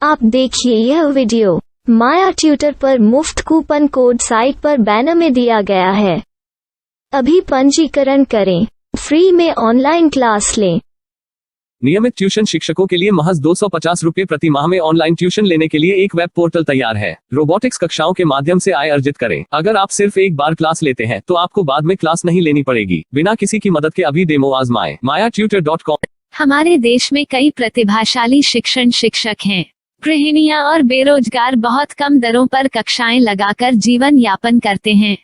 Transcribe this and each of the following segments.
आप देखिए यह वीडियो माया ट्यूटर पर मुफ्त कूपन कोड साइट पर बैनर में दिया गया है। अभी पंजीकरण करें, फ्री में ऑनलाइन क्लास लें। नियमित ट्यूशन शिक्षकों के लिए महज 250 रुपये प्रति माह में ऑनलाइन ट्यूशन लेने के लिए एक वेब पोर्टल तैयार है। रोबोटिक्स कक्षाओं के माध्यम से आय अर्जित करें। अगर आप सिर्फ एक बार क्लास लेते हैं तो आपको बाद में क्लास नहीं लेनी पड़ेगी। बिना किसी की मदद के अभी डेमो आजमाएं। mayaTutor.com। हमारे देश में कई प्रतिभाशाली शिक्षक हैं। गृहिणियां और बेरोजगार बहुत कम दरों पर कक्षाएं लगाकर जीवन यापन करते हैं,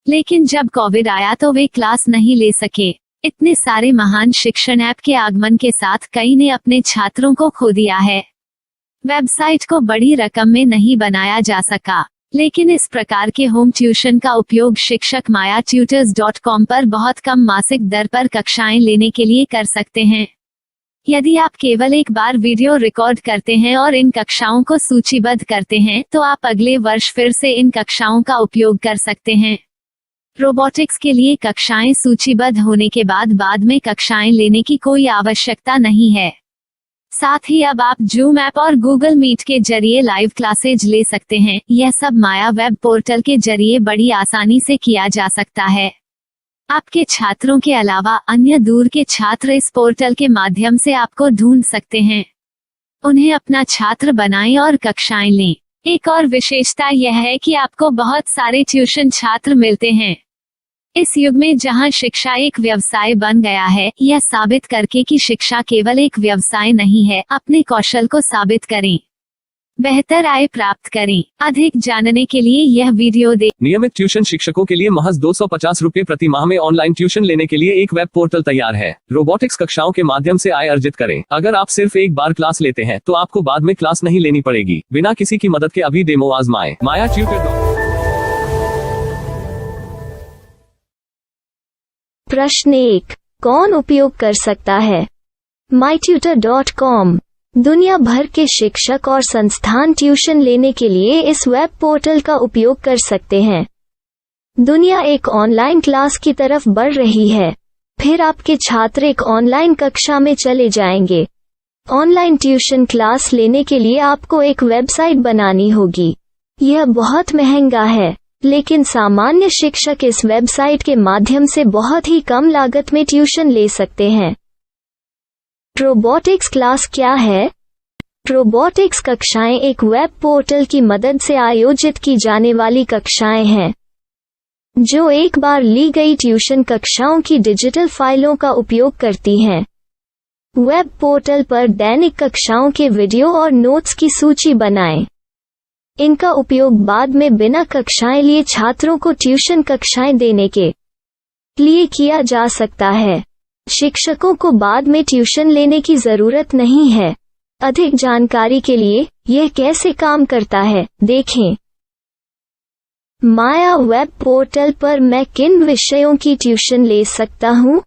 लेकिन जब कोविड आया तो वे क्लास नहीं ले सके। इतने सारे महान शिक्षण ऐप के आगमन के साथ कई ने अपने छात्रों को खो दिया है। वेबसाइट को बड़ी रकम में नहीं बनाया जा सका, लेकिन इस प्रकार के होम ट्यूशन का उपयोग शिक्षक mayaTutors.com पर बहुत कम मासिक दर पर कक्षाएं लेने के लिए कर सकते हैं। यदि आप केवल एक बार वीडियो रिकॉर्ड करते हैं और इन कक्षाओं को सूचीबद्ध करते हैं तो आप अगले वर्ष फिर से इन कक्षाओं का उपयोग कर सकते हैं। रोबोटिक्स के लिए कक्षाएं सूचीबद्ध होने के बाद में कक्षाएं लेने की कोई आवश्यकता नहीं है। साथ ही अब आप जूम ऐप और गूगल मीट के जरिए लाइव क्लासेज ले सकते हैं। यह सब माया वेब पोर्टल के जरिए बड़ी आसानी से किया जा सकता है। आपके छात्रों के अलावा अन्य दूर के छात्र इस पोर्टल के माध्यम से आपको ढूंढ सकते हैं। उन्हें अपना छात्र बनाएं और कक्षाएं लें। एक और विशेषता यह है कि आपको बहुत सारे ट्यूशन छात्र मिलते हैं। इस युग में जहां शिक्षा एक व्यवसाय बन गया है, यह साबित करके कि शिक्षा केवल एक व्यवसाय नहीं है, अपने कौशल को साबित करें, बेहतर आय प्राप्त करें। अधिक जानने के लिए यह वीडियो देखें। नियमित ट्यूशन शिक्षकों के लिए महज 250 रुपये प्रति माह में ऑनलाइन ट्यूशन लेने के लिए एक वेब पोर्टल तैयार है। रोबोटिक्स कक्षाओं के माध्यम से आय अर्जित करें। अगर आप सिर्फ एक बार क्लास लेते हैं तो आपको बाद में क्लास नहीं लेनी पड़ेगी। बिना किसी की मदद के अभी डेमो आजमाएं। mayaTutor। प्रश्न 1, कौन उपयोग कर सकता है? myTutor.com। दुनिया भर के शिक्षक और संस्थान ट्यूशन लेने के लिए इस वेब पोर्टल का उपयोग कर सकते हैं। दुनिया एक ऑनलाइन क्लास की तरफ बढ़ रही है। फिर आपके छात्र एक ऑनलाइन कक्षा में चले जाएंगे। ऑनलाइन ट्यूशन क्लास लेने के लिए आपको एक वेबसाइट बनानी होगी। यह बहुत महंगा है, लेकिन सामान्य शिक्षक इस वेबसाइट के माध्यम से बहुत ही कम लागत में ट्यूशन ले सकते हैं। रोबोटिक्स क्लास क्या है? रोबोटिक्स कक्षाएं एक वेब पोर्टल की मदद से आयोजित की जाने वाली कक्षाएं हैं, जो एक बार ली गई ट्यूशन कक्षाओं की डिजिटल फाइलों का उपयोग करती हैं। वेब पोर्टल पर दैनिक कक्षाओं के वीडियो और नोट्स की सूची बनाएं। इनका उपयोग बाद में बिना कक्षाएं लिए छात्रों को ट्यूशन कक्षाएं देने के लिए किया जा सकता है। शिक्षकों को बाद में ट्यूशन लेने की जरूरत नहीं है। अधिक जानकारी के लिए यह कैसे काम करता है, देखें। माया वेब पोर्टल पर मैं किन विषयों की ट्यूशन ले सकता हूँ?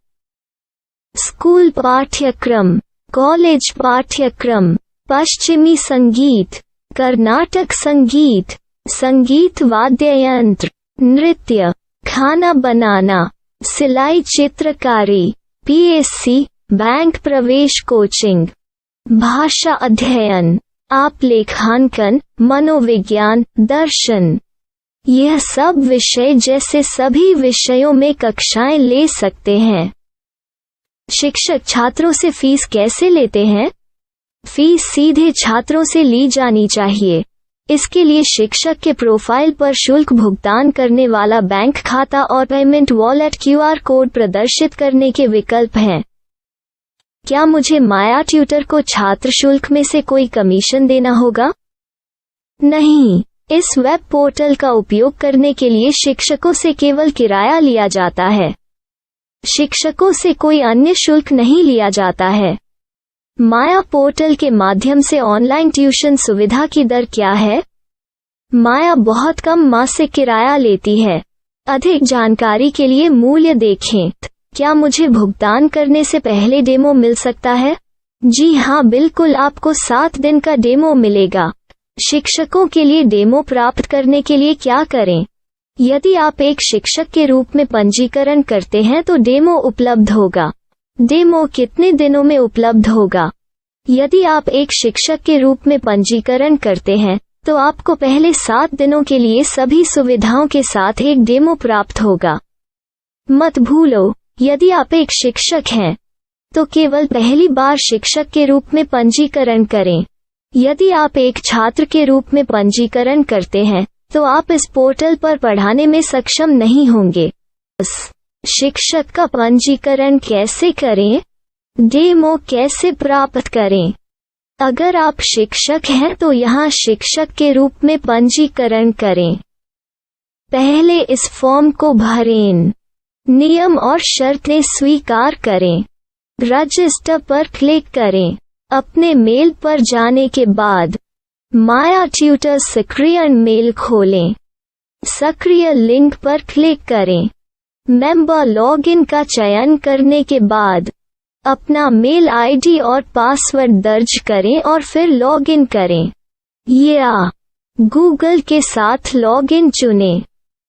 स्कूल पाठ्यक्रम, कॉलेज पाठ्यक्रम, पश्चिमी संगीत, कर्नाटक संगीत, संगीत वाद्य यंत्र, नृत्य, खाना बनाना, सिलाई चित्रकारी, PSC, बैंक प्रवेश कोचिंग, भाषा अध्ययन, आप लेखांकन, मनोविज्ञान, दर्शन। यह सब विषय जैसे सभी विषयों में कक्षाएं ले सकते हैं। शिक्षक छात्रों से फीस कैसे लेते हैं? फीस सीधे छात्रों से ली जानी चाहिए। इसके लिए शिक्षक के प्रोफाइल पर शुल्क भुगतान करने वाला बैंक खाता और पेमेंट वॉलेट QR कोड प्रदर्शित करने के विकल्प हैं। क्या मुझे माया ट्यूटर को छात्र शुल्क में से कोई कमीशन देना होगा? नहीं, इस वेब पोर्टल का उपयोग करने के लिए शिक्षकों से केवल किराया लिया जाता है। शिक्षकों से कोई अन्य शुल्क नहीं लिया जाता है। माया पोर्टल के माध्यम से ऑनलाइन ट्यूशन सुविधा की दर क्या है? माया बहुत कम मासिक किराया लेती है। अधिक जानकारी के लिए मूल्य देखें। क्या मुझे भुगतान करने से पहले डेमो मिल सकता है? जी हाँ, बिल्कुल, आपको 7 दिन का डेमो मिलेगा। शिक्षकों के लिए डेमो प्राप्त करने के लिए क्या करें? यदि आप एक शिक्षक के रूप में पंजीकरण करते हैं तो डेमो उपलब्ध होगा। डेमो कितने दिनों में उपलब्ध होगा? यदि आप एक शिक्षक के रूप में पंजीकरण करते हैं तो आपको पहले 7 दिनों के लिए सभी सुविधाओं के साथ एक डेमो प्राप्त होगा। मत भूलो, यदि आप एक शिक्षक हैं तो केवल पहली बार शिक्षक के रूप में पंजीकरण करें। यदि आप एक छात्र के रूप में पंजीकरण करते हैं तो आप इस पोर्टल पर पढ़ाने में सक्षम नहीं होंगे। शिक्षक का पंजीकरण कैसे करें? डेमो कैसे प्राप्त करें? अगर आप शिक्षक हैं तो यहाँ शिक्षक के रूप में पंजीकरण करें। पहले इस फॉर्म को भरें। नियम और शर्तें स्वीकार करें। रजिस्टर पर क्लिक करें। अपने मेल पर जाने के बाद माया ट्यूटर सक्रिय मेल खोलें। सक्रिय लिंक पर क्लिक करें। मेंबर लॉगिन का चयन करने के बाद अपना मेल आईडी और पासवर्ड दर्ज करें और फिर लॉगिन करें या गूगल के साथ लॉगिन चुनें।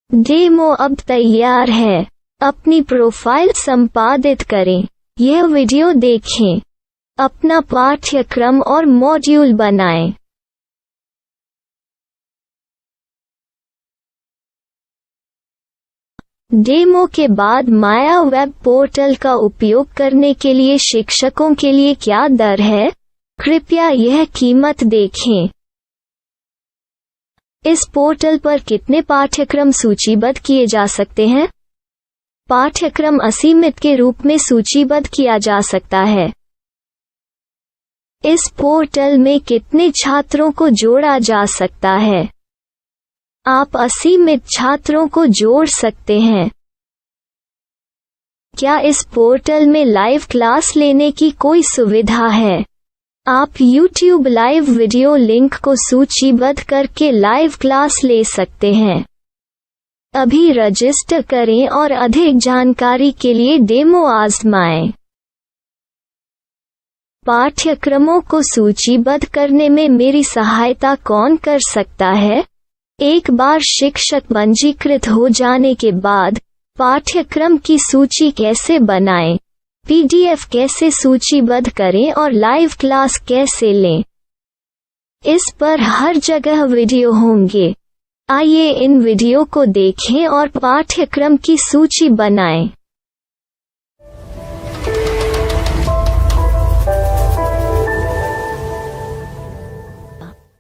डेमो अब तैयार है। अपनी प्रोफाइल संपादित करें। यह वीडियो देखें। अपना पाठ्यक्रम और मॉड्यूल बनाएं। डेमो के बाद माया वेब पोर्टल का उपयोग करने के लिए शिक्षकों के लिए क्या दर है? कृपया यह कीमत देखें। इस पोर्टल पर कितने पाठ्यक्रम सूचीबद्ध किए जा सकते हैं? पाठ्यक्रम असीमित के रूप में सूचीबद्ध किया जा सकता है। इस पोर्टल में कितने छात्रों को जोड़ा जा सकता है? आप असीमित छात्रों को जोड़ सकते हैं। क्या इस पोर्टल में लाइव क्लास लेने की कोई सुविधा है? आप YouTube लाइव वीडियो लिंक को सूचीबद्ध करके लाइव क्लास ले सकते हैं। अभी रजिस्टर करें और अधिक जानकारी के लिए डेमो आजमाएं। पाठ्यक्रमों को सूचीबद्ध करने में मेरी सहायता कौन कर सकता है? एक बार शिक्षक पंजीकृत हो जाने के बाद पाठ्यक्रम की सूची कैसे बनाएं, PDF कैसे सूचीबद्ध करें और लाइव क्लास कैसे लें, इस पर हर जगह वीडियो होंगे। आइए इन वीडियो को देखें और पाठ्यक्रम की सूची बनाएं।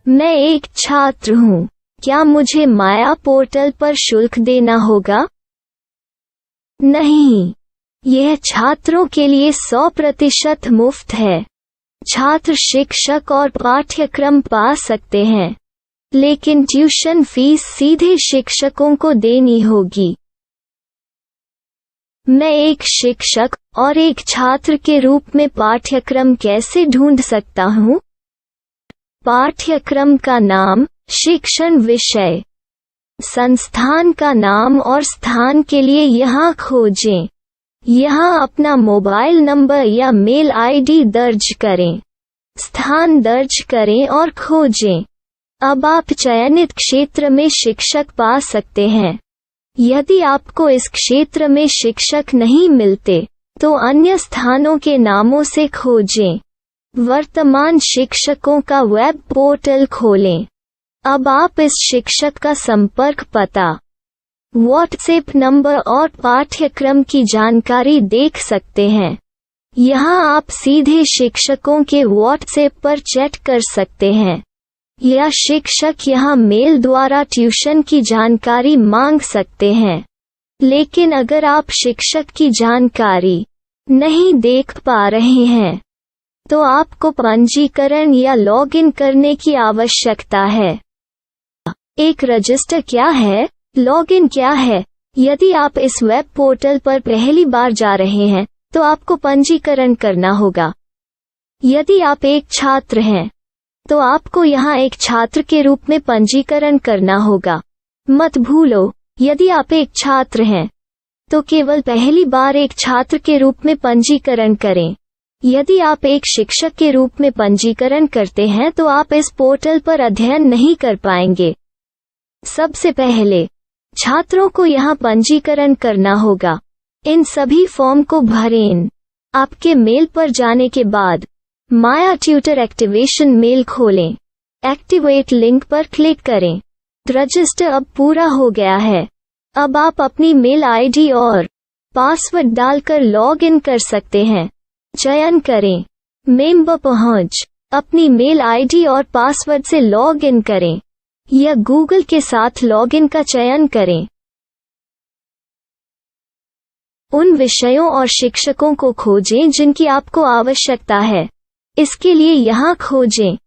मैं एक छात्र हूँ। क्या मुझे माया पोर्टल पर शुल्क देना होगा? नहीं, यह छात्रों के लिए 100% मुफ्त है। छात्र शिक्षक और पाठ्यक्रम पा सकते हैं, लेकिन ट्यूशन फीस सीधे शिक्षकों को देनी होगी। मैं एक शिक्षक और एक छात्र के रूप में पाठ्यक्रम कैसे ढूंढ सकता हूँ? पाठ्यक्रम का नाम, शिक्षण विषय, संस्थान का नाम और स्थान के लिए यहाँ खोजें। यहाँ अपना मोबाइल नंबर या मेल आईडी दर्ज करें। स्थान दर्ज करें और खोजें। अब आप चयनित क्षेत्र में शिक्षक पा सकते हैं। यदि आपको इस क्षेत्र में शिक्षक नहीं मिलते तो अन्य स्थानों के नामों से खोजें। वर्तमान शिक्षकों का वेब पोर्टल खोलें। अब आप इस शिक्षक का संपर्क पता, व्हाट्सएप नंबर और पाठ्यक्रम की जानकारी देख सकते हैं। यहाँ आप सीधे शिक्षकों के व्हाट्सएप पर चैट कर सकते हैं या शिक्षक यहाँ मेल द्वारा ट्यूशन की जानकारी मांग सकते हैं। लेकिन अगर आप शिक्षक की जानकारी नहीं देख पा रहे हैं तो आपको पंजीकरण या लॉगिन करने की आवश्यकता है। एक रजिस्टर क्या है? लॉगिन क्या है? यदि आप इस वेब पोर्टल पर पहली बार जा रहे हैं तो आपको पंजीकरण करना होगा। यदि आप एक छात्र हैं तो आपको यहाँ एक छात्र के रूप में पंजीकरण करना होगा। मत भूलो, यदि आप एक छात्र हैं तो केवल पहली बार एक छात्र के रूप में पंजीकरण करें। यदि आप एक शिक्षक के रूप में पंजीकरण करते हैं तो आप इस पोर्टल पर अध्ययन नहीं कर पाएंगे। सबसे पहले छात्रों को यहाँ पंजीकरण करना होगा। इन सभी फॉर्म को भरें। आपके मेल पर जाने के बाद माया ट्यूटर एक्टिवेशन मेल खोलें। एक्टिवेट लिंक पर क्लिक करें। रजिस्टर अब पूरा हो गया है। अब आप अपनी मेल आईडी और पासवर्ड डालकर लॉग इन कर सकते हैं। चयन करें मेंबर पहुंच। अपनी मेल आईडी और पासवर्ड से लॉग इन करें या गूगल के साथ लॉगिन का चयन करें। उन विषयों और शिक्षकों को खोजें जिनकी आपको आवश्यकता है। इसके लिए यहाँ खोजें।